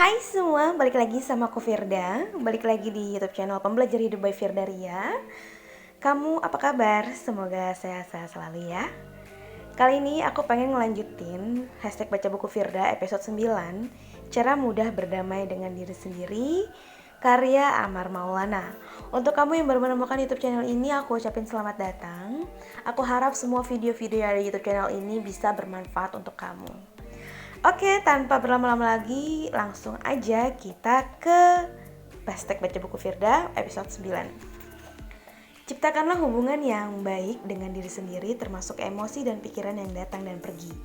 Hai semua, balik lagi sama aku Firda. Balik lagi di YouTube channel Pembelajar Hidup by Firda Ria. Kamu apa kabar? Semoga sehat-sehat selalu ya. Kali ini aku pengen ngelanjutin hashtag baca buku Firda episode 9, Cara mudah berdamai dengan diri sendiri, karya Amar Maulana. Untuk kamu yang baru menemukan YouTube channel ini, aku ucapin selamat datang. Aku harap semua video-video yang ada di YouTube channel ini bisa bermanfaat untuk kamu. Oke, tanpa berlama-lama lagi, langsung aja kita ke hashtag baca buku Firda episode 9. Ciptakanlah hubungan yang baik dengan diri sendiri, termasuk emosi dan pikiran yang datang dan pergi.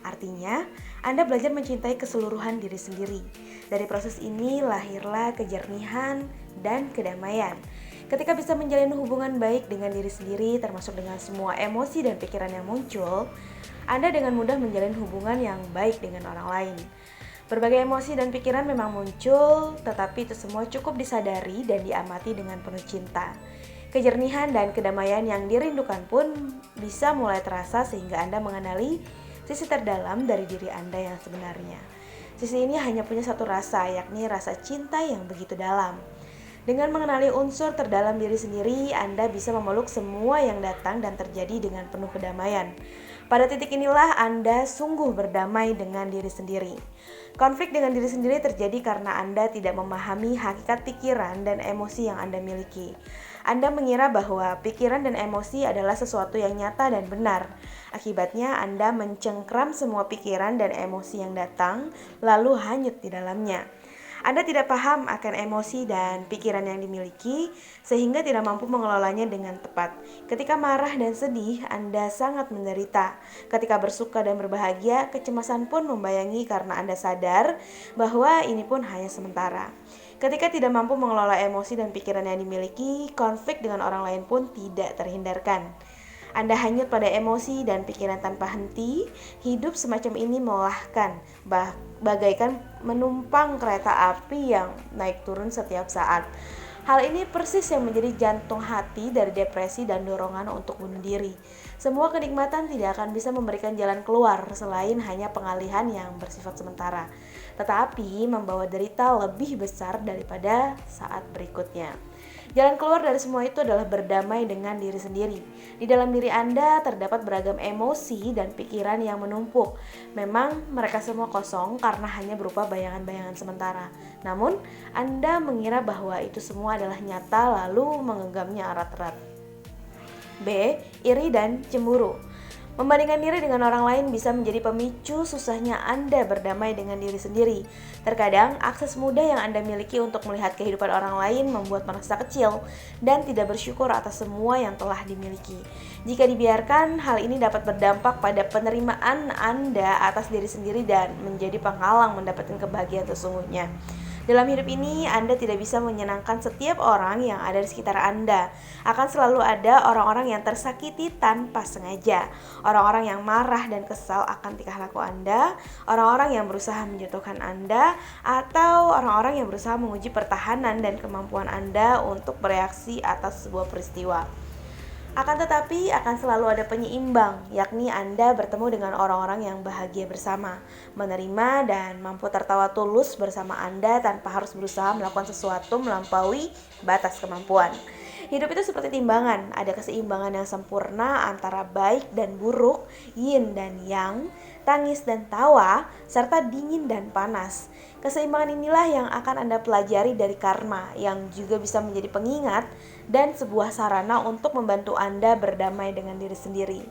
Artinya, Anda belajar mencintai keseluruhan diri sendiri. Dari proses ini lahirlah kejernihan dan kedamaian. Ketika bisa menjalin hubungan baik dengan diri sendiri, termasuk dengan semua emosi dan pikiran yang muncul, Anda dengan mudah menjalin hubungan yang baik dengan orang lain. Berbagai emosi dan pikiran memang muncul, tetapi itu semua cukup disadari dan diamati dengan penuh cinta. Kejernihan dan kedamaian yang dirindukan pun bisa mulai terasa sehingga Anda mengenali sisi terdalam dari diri Anda yang sebenarnya. Sisi ini hanya punya satu rasa, yakni rasa cinta yang begitu dalam. Dengan mengenali unsur terdalam diri sendiri, Anda bisa memeluk semua yang datang dan terjadi dengan penuh kedamaian. Pada titik inilah Anda sungguh berdamai dengan diri sendiri. Konflik dengan diri sendiri terjadi karena Anda tidak memahami hakikat pikiran dan emosi yang Anda miliki. Anda mengira bahwa pikiran dan emosi adalah sesuatu yang nyata dan benar. Akibatnya Anda mencengkram semua pikiran dan emosi yang datang, lalu hanyut di dalamnya. Anda tidak paham akan emosi dan pikiran yang dimiliki, sehingga tidak mampu mengelolanya dengan tepat. Ketika marah dan sedih, Anda sangat menderita. Ketika bersuka dan berbahagia, kecemasan pun membayangi karena Anda sadar bahwa ini pun hanya sementara. Ketika tidak mampu mengelola emosi dan pikiran yang dimiliki, konflik dengan orang lain pun tidak terhindarkan. Anda hanyut pada emosi dan pikiran tanpa henti. Hidup semacam ini melelahkan, bagaikan menumpang kereta api yang naik turun setiap saat. Hal ini persis yang menjadi jantung hati dari depresi dan dorongan untuk bunuh diri. Semua kenikmatan tidak akan bisa memberikan jalan keluar selain hanya pengalihan yang bersifat sementara, tetapi membawa derita lebih besar daripada saat berikutnya. Jalan keluar dari semua itu adalah berdamai dengan diri sendiri. Di dalam diri Anda terdapat beragam emosi dan pikiran yang menumpuk. Memang mereka semua kosong karena hanya berupa bayangan-bayangan sementara. Namun, Anda mengira bahwa itu semua adalah nyata lalu mengenggamnya erat-erat. B. Iri dan cemburu. Membandingkan diri dengan orang lain bisa menjadi pemicu susahnya Anda berdamai dengan diri sendiri. Terkadang, akses mudah yang Anda miliki untuk melihat kehidupan orang lain membuat merasa kecil dan tidak bersyukur atas semua yang telah dimiliki. Jika dibiarkan, hal ini dapat berdampak pada penerimaan Anda atas diri sendiri dan menjadi penghalang mendapatkan kebahagiaan sesungguhnya. Dalam hidup ini, Anda tidak bisa menyenangkan setiap orang yang ada di sekitar Anda. Akan selalu ada orang-orang yang tersakiti tanpa sengaja, orang-orang yang marah dan kesal akan tingkah laku Anda, orang-orang yang berusaha menjatuhkan Anda, atau orang-orang yang berusaha menguji pertahanan dan kemampuan Anda untuk bereaksi atas sebuah peristiwa. Akan tetapi akan selalu ada penyeimbang, yakni Anda bertemu dengan orang-orang yang bahagia bersama, menerima dan mampu tertawa tulus bersama Anda tanpa harus berusaha melakukan sesuatu melampaui batas kemampuan. Hidup itu seperti timbangan, ada keseimbangan yang sempurna antara baik dan buruk, yin dan yang, tangis dan tawa, serta dingin dan panas. Keseimbangan inilah yang akan Anda pelajari dari karma, yang juga bisa menjadi pengingat dan sebuah sarana untuk membantu Anda berdamai dengan diri sendiri.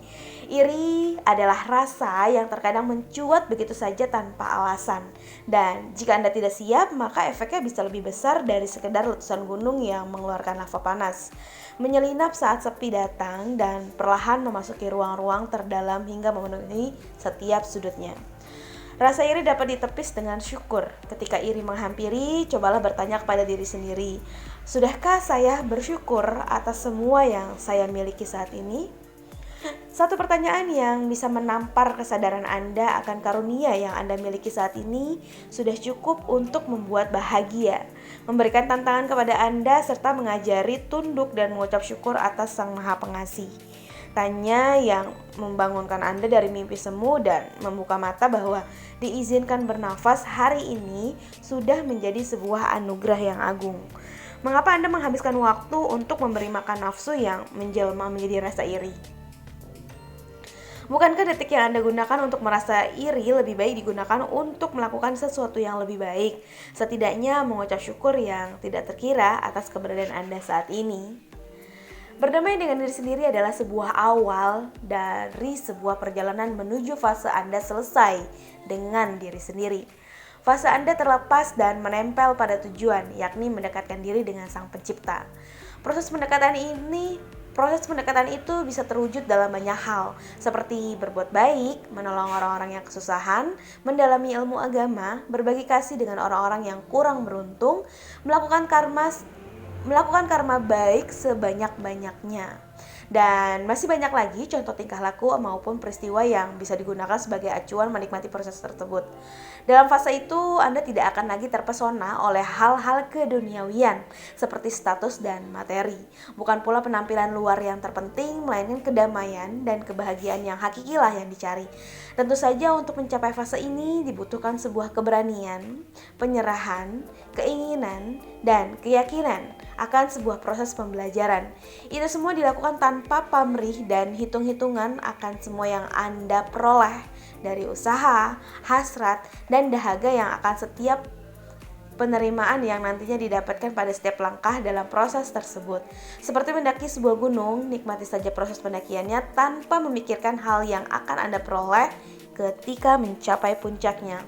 Iri adalah rasa yang terkadang mencuat begitu saja tanpa alasan. Dan jika Anda tidak siap, maka efeknya bisa lebih besar dari sekedar letusan gunung yang mengeluarkan lava panas. Menyelinap saat sepi datang dan perlahan memasuki ruang-ruang terdalam hingga memenuhi setiap sudutnya. Rasa iri dapat ditepis dengan syukur. Ketika iri menghampiri, cobalah bertanya kepada diri sendiri, sudahkah saya bersyukur atas semua yang saya miliki saat ini? Satu pertanyaan yang bisa menampar kesadaran Anda akan karunia yang Anda miliki saat ini sudah cukup untuk membuat bahagia, memberikan tantangan kepada Anda serta mengajari tunduk dan mengucap syukur atas Sang Maha Pengasih. Tanya yang membangunkan Anda dari mimpi semu dan membuka mata bahwa diizinkan bernafas hari ini sudah menjadi sebuah anugerah yang agung. Mengapa Anda menghabiskan waktu untuk memberi makan nafsu yang menjelma menjadi rasa iri? Bukankah detik yang Anda gunakan untuk merasa iri lebih baik digunakan untuk melakukan sesuatu yang lebih baik? Setidaknya mengucap syukur yang tidak terkira atas keberadaan Anda saat ini. Berdamai dengan diri sendiri adalah sebuah awal dari sebuah perjalanan menuju fase Anda selesai dengan diri sendiri. Fase Anda terlepas dan menempel pada tujuan, yakni mendekatkan diri dengan Sang Pencipta. Proses pendekatan itu bisa terwujud dalam banyak hal, seperti berbuat baik, menolong orang-orang yang kesusahan, mendalami ilmu agama, berbagi kasih dengan orang-orang yang kurang beruntung, melakukan karma baik sebanyak-banyaknya. Dan masih banyak lagi contoh tingkah laku maupun peristiwa yang bisa digunakan sebagai acuan menikmati proses tersebut. Dalam fase itu, Anda tidak akan lagi terpesona oleh hal-hal keduniawian seperti status dan materi. Bukan pula penampilan luar yang terpenting, melainkan kedamaian dan kebahagiaan yang hakikilah yang dicari. Tentu saja untuk mencapai fase ini dibutuhkan sebuah keberanian, penyerahan, keinginan, dan keyakinan akan sebuah proses pembelajaran. Itu semua dilakukan tanpa pamrih dan hitung-hitungan akan semua yang Anda peroleh dari usaha, hasrat, dan dahaga yang akan setiap penerimaan yang nantinya didapatkan pada setiap langkah dalam proses tersebut. Seperti mendaki sebuah gunung, nikmati saja proses pendakiannya tanpa memikirkan hal yang akan Anda peroleh ketika mencapai puncaknya.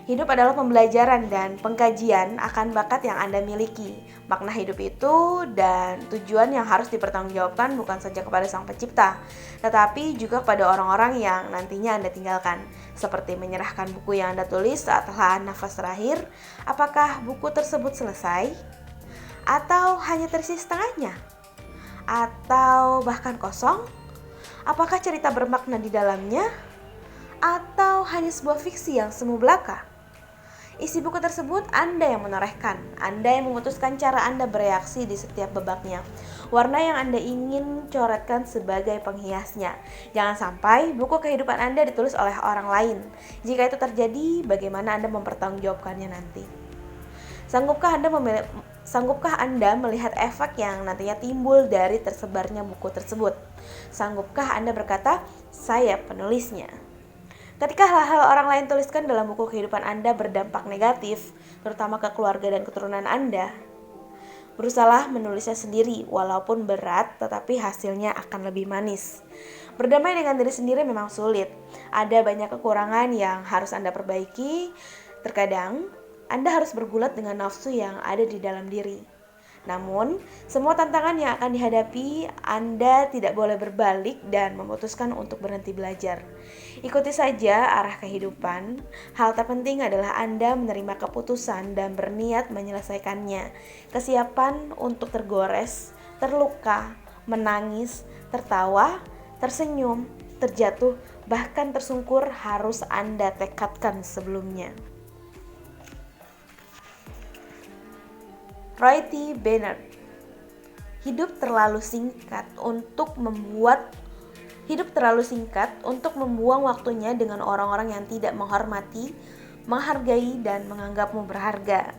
Hidup adalah pembelajaran dan pengkajian akan bakat yang Anda miliki. Makna hidup itu dan tujuan yang harus dipertanggungjawabkan bukan saja kepada Sang Pencipta, tetapi juga kepada orang-orang yang nantinya Anda tinggalkan. Seperti menyerahkan buku yang Anda tulis saat telah nafas terakhir, apakah buku tersebut selesai? Atau hanya terisi setengahnya? Atau bahkan kosong? Apakah cerita bermakna di dalamnya? Atau hanya sebuah fiksi yang semu belaka? Isi buku tersebut Anda yang menorehkan, Anda yang memutuskan cara Anda bereaksi di setiap babaknya, warna yang Anda ingin coretkan sebagai penghiasnya. Jangan sampai buku kehidupan Anda ditulis oleh orang lain. Jika itu terjadi, bagaimana Anda mempertanggungjawabkannya nanti? Sanggupkah Anda melihat efek yang nantinya timbul dari tersebarnya buku tersebut? Sanggupkah Anda berkata, "Saya penulisnya"? Ketika hal-hal orang lain tuliskan dalam buku kehidupan Anda berdampak negatif, terutama ke keluarga dan keturunan Anda, berusahalah menulisnya sendiri, walaupun berat, tetapi hasilnya akan lebih manis. Berdamai dengan diri sendiri memang sulit. Ada banyak kekurangan yang harus Anda perbaiki. Terkadang, Anda harus bergulat dengan nafsu yang ada di dalam diri. Namun, semua tantangan yang akan dihadapi, Anda tidak boleh berbalik dan memutuskan untuk berhenti belajar. Ikuti saja arah kehidupan. Hal terpenting adalah Anda menerima keputusan dan berniat menyelesaikannya. Kesiapan untuk tergores, terluka, menangis, tertawa, tersenyum, terjatuh, bahkan tersungkur harus Anda tekadkan sebelumnya. Roy T. Bennett. Hidup terlalu singkat untuk membuang waktunya dengan orang-orang yang tidak menghormati, menghargai, dan menganggapmu berharga.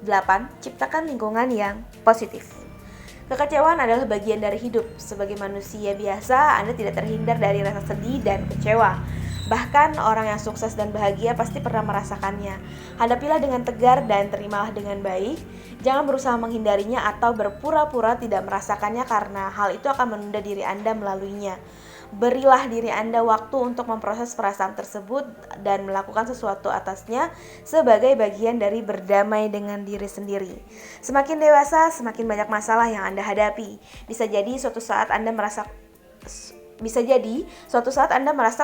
8. Ciptakan lingkungan yang positif. Kekecewaan adalah bagian dari hidup. Sebagai manusia biasa, Anda tidak terhindar dari rasa sedih dan kecewa. Bahkan orang yang sukses dan bahagia pasti pernah merasakannya. Hadapilah dengan tegar dan terimalah dengan baik. Jangan berusaha menghindarinya atau berpura-pura tidak merasakannya karena hal itu akan menunda diri Anda melaluinya. Berilah diri Anda waktu untuk memproses perasaan tersebut dan melakukan sesuatu atasnya sebagai bagian dari berdamai dengan diri sendiri. Semakin dewasa, semakin banyak masalah yang Anda hadapi. Bisa jadi suatu saat Anda merasa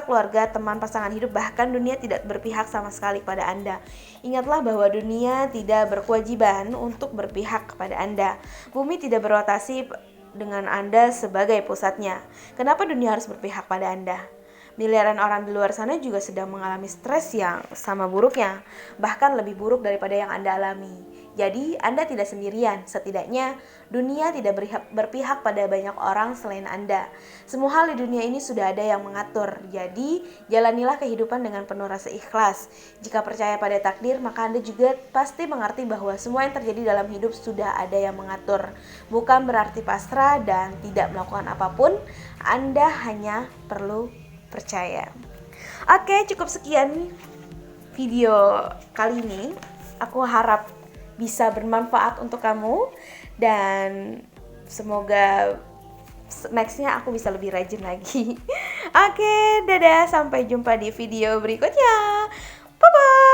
keluarga, teman, pasangan hidup, bahkan dunia tidak berpihak sama sekali kepada Anda. Ingatlah bahwa dunia tidak berkewajiban untuk berpihak kepada Anda. Bumi tidak berotasi dengan Anda sebagai pusatnya. Kenapa dunia harus berpihak pada Anda? Miliaran orang di luar sana juga sedang mengalami stres yang sama buruknya, bahkan lebih buruk daripada yang Anda alami. Jadi Anda tidak sendirian, setidaknya dunia tidak berpihak pada banyak orang selain Anda. Semua hal di dunia ini sudah ada yang mengatur, jadi jalanilah kehidupan dengan penuh rasa ikhlas. Jika percaya pada takdir, maka Anda juga pasti mengerti bahwa semua yang terjadi dalam hidup sudah ada yang mengatur. Bukan berarti pasrah dan tidak melakukan apapun, Anda hanya perlu percaya. Oke, cukup sekian video kali ini. Aku harap bisa bermanfaat untuk kamu dan semoga nextnya aku bisa lebih rajin lagi. Oke, dadah, sampai jumpa di video berikutnya. Bye bye.